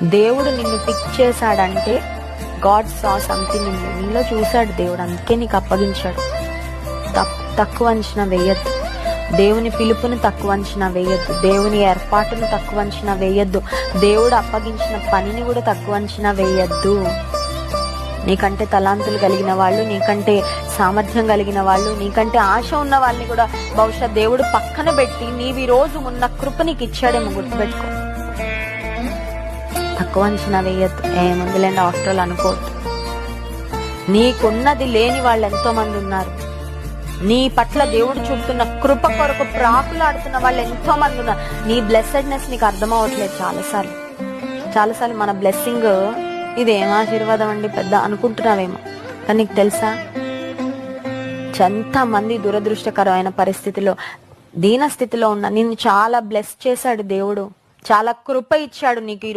దేవుడు నిన్ను పిక్ చేశాడంటే God saw something in you. నీలో చూశాడు దేవుడు, అందుకే నీకు అప్పగించాడు. తక్కువ అంచనా వేయద్దు. దేవుని పిలుపుని తక్కువ అంచనా వేయద్దు. దేవుని ఏర్పాటును తక్కువ అంచనా వేయద్దు. దేవుడు అప్పగించిన పనిని కూడా తక్కువ అంచనా వేయద్దు. నీకంటే తలాంతులు కలిగిన వాళ్ళు, నీకంటే సామర్థ్యం కలిగిన వాళ్ళు, నీకంటే ఆశ ఉన్న వాళ్ళని కూడా బహుశా దేవుడు పక్కన పెట్టి నీవి రోజు ఉన్న కృప నీకు ఇచ్చాడేమో గుర్తుపెట్టుకో. తక్కువ అంచనా వేయద్దు. ఏముందిలేండి ఆఫ్టర్ ఆల్ అనుకోవద్దు. నీకున్నది లేని వాళ్ళు ఎంతో మంది ఉన్నారు. నీ పట్ల దేవుడు చూపుతున్న కృప కొరకు ప్రాకులాడుతున్న వాళ్ళు ఎంతో మంది ఉన్నారు. నీ బ్లెస్సెడ్నెస్ నీకు అర్థం అవ్వట్లేదు. చాలాసార్లు మన బ్లెస్సింగ్ ఇదేం ఆశీర్వాదం అండి పెద్ద అనుకుంటున్నావేమో, కానీ నీకు తెలుసా ఎంత మంది దురదృష్టకరమైన పరిస్థితిలో, దీన స్థితిలో ఉన్న నిన్ను చాలా బ్లెస్ చేశాడు దేవుడు. చాలా కృప ఇచ్చాడు నీకు.